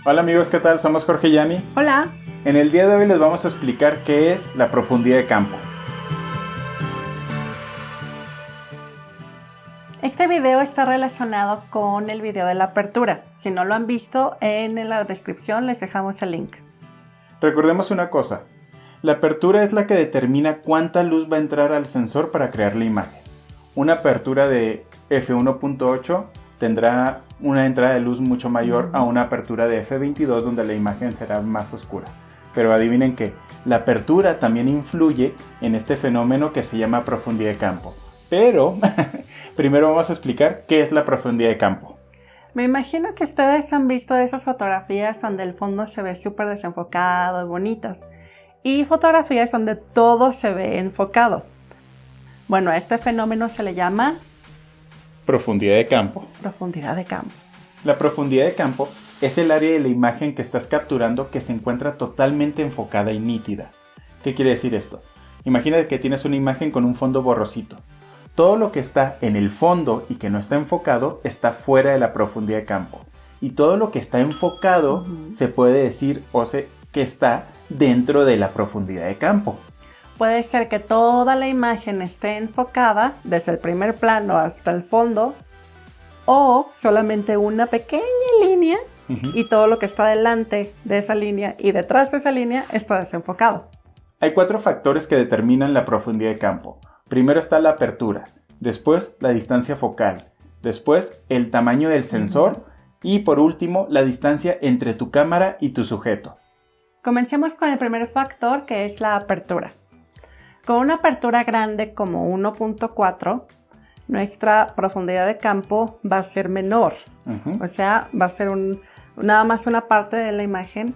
Hola amigos, ¿qué tal? Somos Jorge y Yani. Hola. En el día de hoy les vamos a explicar qué es la profundidad de campo. Este video está relacionado con el video de la apertura. Si no lo han visto, en la descripción les dejamos el link. Recordemos una cosa, la apertura es la que determina cuánta luz va a entrar al sensor para crear la imagen. Una apertura de f1.8 tendrá una entrada de luz mucho mayor a una apertura de f22 donde la imagen será más oscura. Pero adivinen que la apertura también influye en este fenómeno que se llama profundidad de campo. Pero primero vamos a explicar qué es la profundidad de campo. Me imagino que ustedes han visto esas fotografías donde el fondo se ve súper desenfocado y bonitas. Y fotografías donde todo se ve enfocado. Bueno, a este fenómeno se le llama Profundidad de campo. profundidad de campo. La profundidad de campo es el área de la imagen que estás capturando que se encuentra totalmente enfocada y nítida. ¿Qué quiere decir esto? Imagina que tienes una imagen con un fondo borrosito. Todo lo que está en el fondo y que no está enfocado está fuera de la profundidad de campo. Y todo lo que está enfocado se puede decir que está dentro de la profundidad de campo. Puede ser que toda la imagen esté enfocada desde el primer plano hasta el fondo o solamente una pequeña línea y todo lo que está delante de esa línea y detrás de esa línea está desenfocado. Hay 4 factores que determinan la profundidad de campo. Primero está la apertura, después la distancia focal, después el tamaño del sensor y por último la distancia entre tu cámara y tu sujeto. Comencemos con el primer factor, que es la apertura. Con una apertura grande como 1.4, nuestra profundidad de campo va a ser menor. O sea, va a ser nada más una parte de la imagen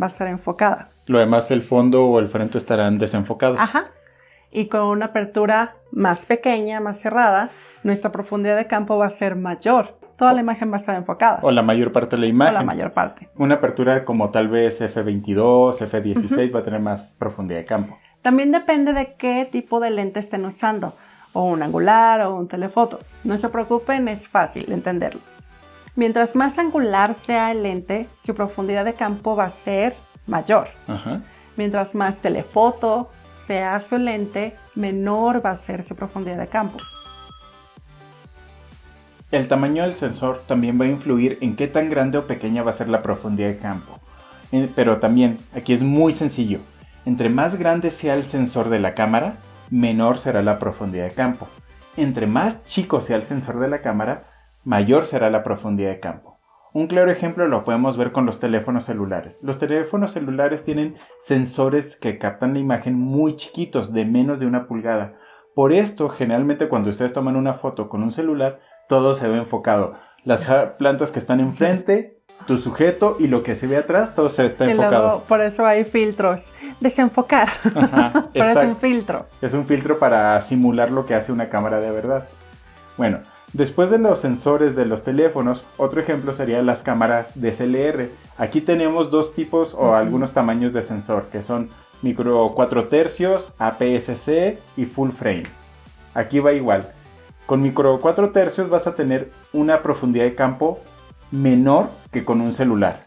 va a ser enfocada. Lo demás, el fondo o el frente estarán desenfocados. Ajá. Y con una apertura más pequeña, más cerrada, nuestra profundidad de campo va a ser mayor. Toda la imagen va a estar enfocada. O la mayor parte de la imagen. O la mayor parte. Una apertura como tal vez f22, f16 va a tener más profundidad de campo. También depende de qué tipo de lente estén usando. O un angular o un telefoto. No se preocupen, es fácil entenderlo. Mientras más angular sea el lente, su profundidad de campo va a ser mayor. Mientras más telefoto sea su lente, menor va a ser su profundidad de campo. El tamaño del sensor también va a influir en qué tan grande o pequeña va a ser la profundidad de campo. Pero también, aquí es muy sencillo. Entre más grande sea el sensor de la cámara, menor será la profundidad de campo. Entre más chico sea el sensor de la cámara, mayor será la profundidad de campo. Un claro ejemplo lo podemos ver con los teléfonos celulares. Los teléfonos celulares tienen sensores que captan la imagen muy chiquitos, de menos de 1 pulgada. Por esto, generalmente cuando ustedes toman una foto con un celular, todo se ve enfocado. Las plantas que están enfrente, tu sujeto y lo que se ve atrás, todo se está enfocado. Luego, por eso hay filtros. Desenfocar. Pero es un filtro. Es un filtro para simular lo que hace una cámara de verdad. Bueno, después de los sensores de los teléfonos, otro ejemplo sería las cámaras DSLR. Aquí tenemos 2 tipos o algunos tamaños de sensor, que son micro 4 tercios, APS-C y full frame. Aquí va igual. Con micro 4 tercios vas a tener una profundidad de campo menor que con un celular.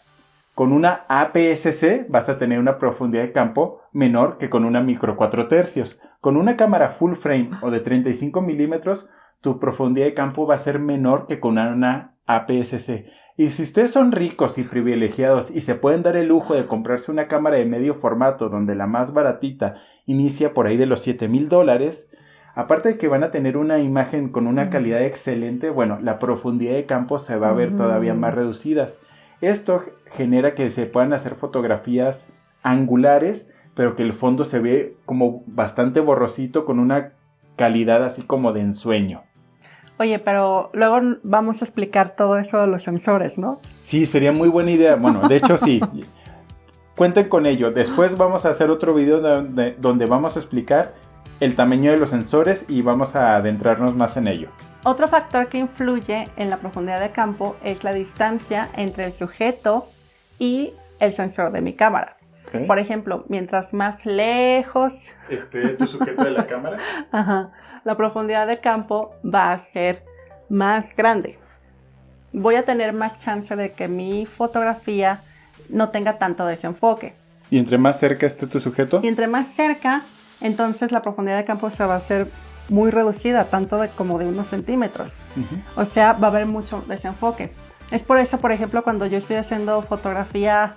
Con una APS-C vas a tener una profundidad de campo menor que con una micro 4 tercios. Con una cámara full frame o de 35 milímetros, tu profundidad de campo va a ser menor que con una APS-C. Y si ustedes son ricos y privilegiados y se pueden dar el lujo de comprarse una cámara de medio formato donde la más baratita inicia por ahí de los $7,000, aparte de que van a tener una imagen con una calidad excelente, bueno, la profundidad de campo se va a ver todavía más reducida. Esto genera que se puedan hacer fotografías angulares, pero que el fondo se ve como bastante borrosito con una calidad así como de ensueño. Oye, pero luego vamos a explicar todo eso de los sensores, ¿no? Sí, sería muy buena idea. Bueno, de hecho sí. Cuenten con ello. Después vamos a hacer otro video donde vamos a explicar el tamaño de los sensores y vamos a adentrarnos más en ello. Otro factor que influye en la profundidad de campo es la distancia entre el sujeto y el sensor de mi cámara. Okay. Por ejemplo, mientras más lejos esté tu sujeto de la cámara, la profundidad de campo va a ser más grande. Voy a tener más chance de que mi fotografía no tenga tanto desenfoque. ¿Y entre más cerca esté tu sujeto? Y entre más cerca, entonces la profundidad de campo se va a hacer muy reducida, tanto como de unos centímetros. O sea, va a haber mucho desenfoque. Es por eso, por ejemplo, cuando yo estoy haciendo fotografía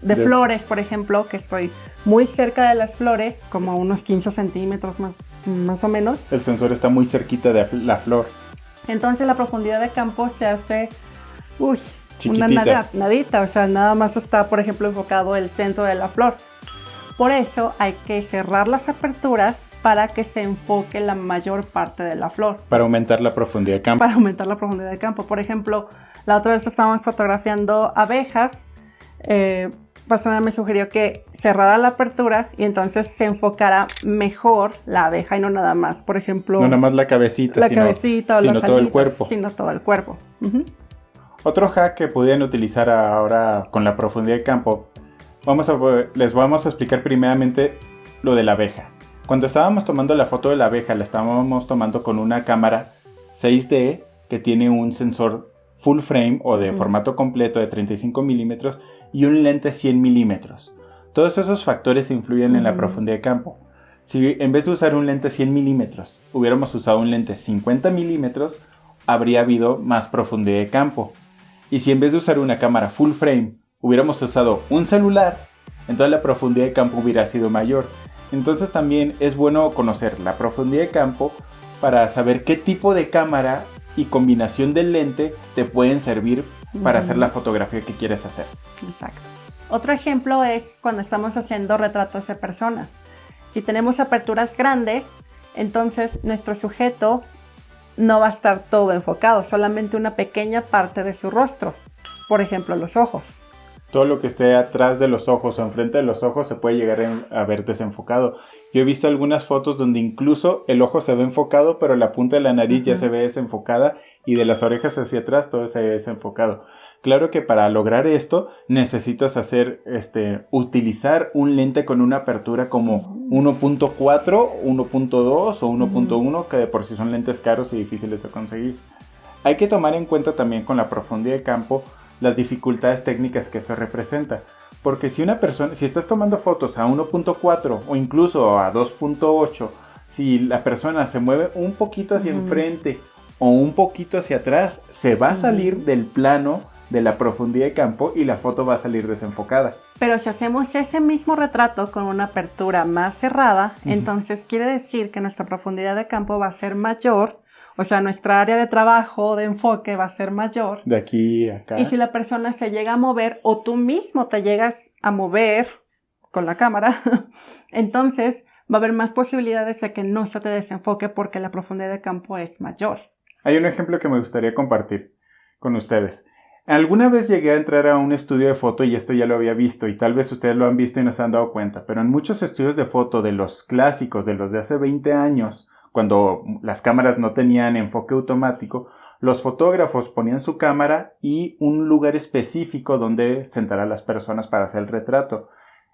de flores, por ejemplo, que estoy muy cerca de las flores, como a unos 15 centímetros más o menos. El sensor está muy cerquita de la flor. Entonces la profundidad de campo se hace chiquitita. Una nadita, o sea, nada más está, por ejemplo, enfocado el centro de la flor. Por eso hay que cerrar las aperturas para que se enfoque la mayor parte de la flor. Para aumentar la profundidad de campo. Para aumentar la profundidad de campo. Por ejemplo, la otra vez estábamos fotografiando abejas. Pastrana me sugirió que cerrara la apertura y entonces se enfocara mejor la abeja y no nada más. Por ejemplo, no nada más la cabecita, sino todo el cuerpo. Sino todo el cuerpo. Otro hack que podrían utilizar ahora con la profundidad de campo, les vamos a explicar primeramente lo de la abeja. Cuando estábamos tomando la foto de la abeja, la estábamos tomando con una cámara 6D que tiene un sensor full frame o de formato completo de 35 milímetros y un lente 100 milímetros. Todos esos factores influyen en la profundidad de campo. Si en vez de usar un lente 100 milímetros hubiéramos usado un lente 50 milímetros, habría habido más profundidad de campo. Y si en vez de usar una cámara full frame hubiéramos usado un celular, entonces la profundidad de campo hubiera sido mayor. Entonces también es bueno conocer la profundidad de campo para saber qué tipo de cámara y combinación del lente te pueden servir para hacer la fotografía que quieres hacer. Exacto. Otro ejemplo es cuando estamos haciendo retratos de personas. Si tenemos aperturas grandes, entonces nuestro sujeto no va a estar todo enfocado, solamente una pequeña parte de su rostro. Por ejemplo, los ojos. Todo lo que esté atrás de los ojos o enfrente de los ojos se puede llegar a ver desenfocado. Yo he visto algunas fotos donde incluso el ojo se ve enfocado, pero la punta de la nariz ya se ve desenfocada y de las orejas hacia atrás todo se ve desenfocado. Claro que para lograr esto necesitas utilizar un lente con una apertura como 1.4, 1.2 o 1.1, que de por sí son lentes caros y difíciles de conseguir. Hay que tomar en cuenta también con la profundidad de campo las dificultades técnicas que eso representa. Porque si estás tomando fotos a 1.4 o incluso a 2.8, si la persona se mueve un poquito hacia enfrente o un poquito hacia atrás, se va a salir del plano de la profundidad de campo y la foto va a salir desenfocada. Pero si hacemos ese mismo retrato con una apertura más cerrada, entonces quiere decir que nuestra profundidad de campo va a ser mayor. O sea, nuestra área de trabajo, de enfoque va a ser mayor. De aquí a acá. Y si la persona se llega a mover o tú mismo te llegas a mover con la cámara, entonces va a haber más posibilidades de que no se te desenfoque porque la profundidad de campo es mayor. Hay un ejemplo que me gustaría compartir con ustedes. Alguna vez llegué a entrar a un estudio de foto y esto ya lo había visto y tal vez ustedes lo han visto y no se han dado cuenta, pero en muchos estudios de foto de los clásicos, de los de hace 20 años, cuando las cámaras no tenían enfoque automático, los fotógrafos ponían su cámara y un lugar específico donde sentar a las personas para hacer el retrato.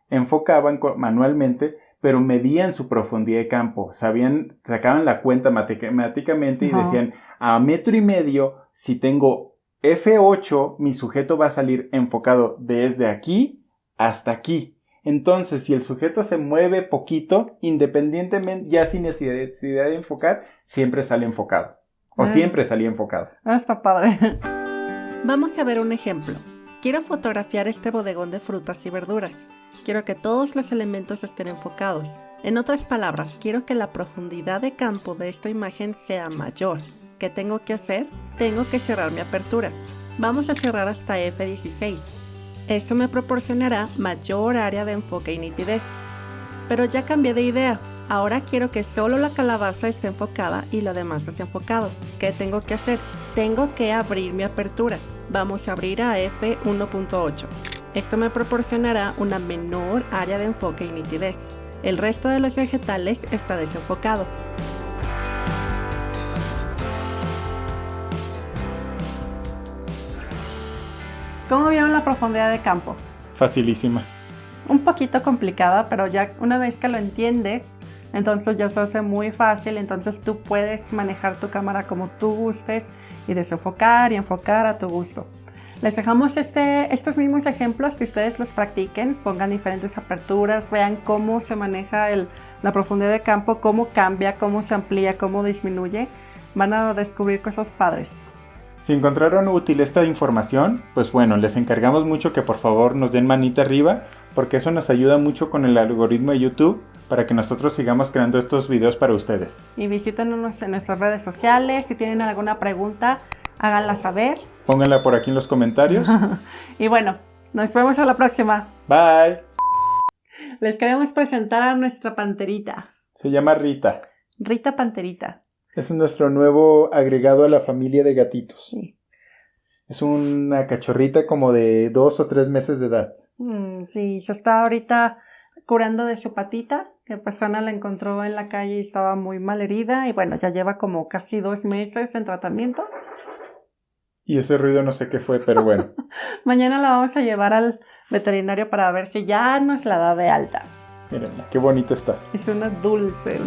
Enfocaban manualmente, pero medían su profundidad de campo. Sacaban la cuenta matemáticamente y decían, a 1.5 metros, si tengo F8, mi sujeto va a salir enfocado desde aquí hasta aquí. Entonces, si el sujeto se mueve poquito, independientemente, ya sin necesidad de enfocar, siempre sale enfocado. O siempre salía enfocado. Está padre. Vamos a ver un ejemplo. Quiero fotografiar este bodegón de frutas y verduras. Quiero que todos los elementos estén enfocados. En otras palabras, quiero que la profundidad de campo de esta imagen sea mayor. ¿Qué tengo que hacer? Tengo que cerrar mi apertura. Vamos a cerrar hasta F16. Eso me proporcionará mayor área de enfoque y nitidez. Pero ya cambié de idea. Ahora quiero que solo la calabaza esté enfocada y lo demás desenfocado. ¿Qué tengo que hacer? Tengo que abrir mi apertura. Vamos a abrir a F1.8. Esto me proporcionará una menor área de enfoque y nitidez. El resto de los vegetales está desenfocado. ¿Cómo vieron la profundidad de campo? Facilísima. Un poquito complicada, pero ya una vez que lo entiendes, entonces ya se hace muy fácil. Entonces tú puedes manejar tu cámara como tú gustes y desenfocar y enfocar a tu gusto. Les dejamos estos mismos ejemplos, que ustedes los practiquen, pongan diferentes aperturas, vean cómo se maneja la profundidad de campo, cómo cambia, cómo se amplía, cómo disminuye. Van a descubrir cosas padres. Si encontraron útil esta información, pues bueno, les encargamos mucho que por favor nos den manita arriba, porque eso nos ayuda mucho con el algoritmo de YouTube para que nosotros sigamos creando estos videos para ustedes. Y visítenos en nuestras redes sociales. Si tienen alguna pregunta, háganla saber. Pónganla por aquí en los comentarios. Y bueno, nos vemos a la próxima. Bye. Les queremos presentar a nuestra panterita. Se llama Rita. Rita Panterita. Es nuestro nuevo agregado a la familia de gatitos. Sí. Es una cachorrita como de 2 o 3 meses de edad. Sí, se está ahorita curando de su patita, que pues Ana la encontró en la calle y estaba muy mal herida. Y bueno, ya lleva como casi 2 meses en tratamiento. Y ese ruido no sé qué fue, pero bueno. Mañana la vamos a llevar al veterinario para ver si ya nos la da de alta. Mírenla, qué bonita está. Es una dulce.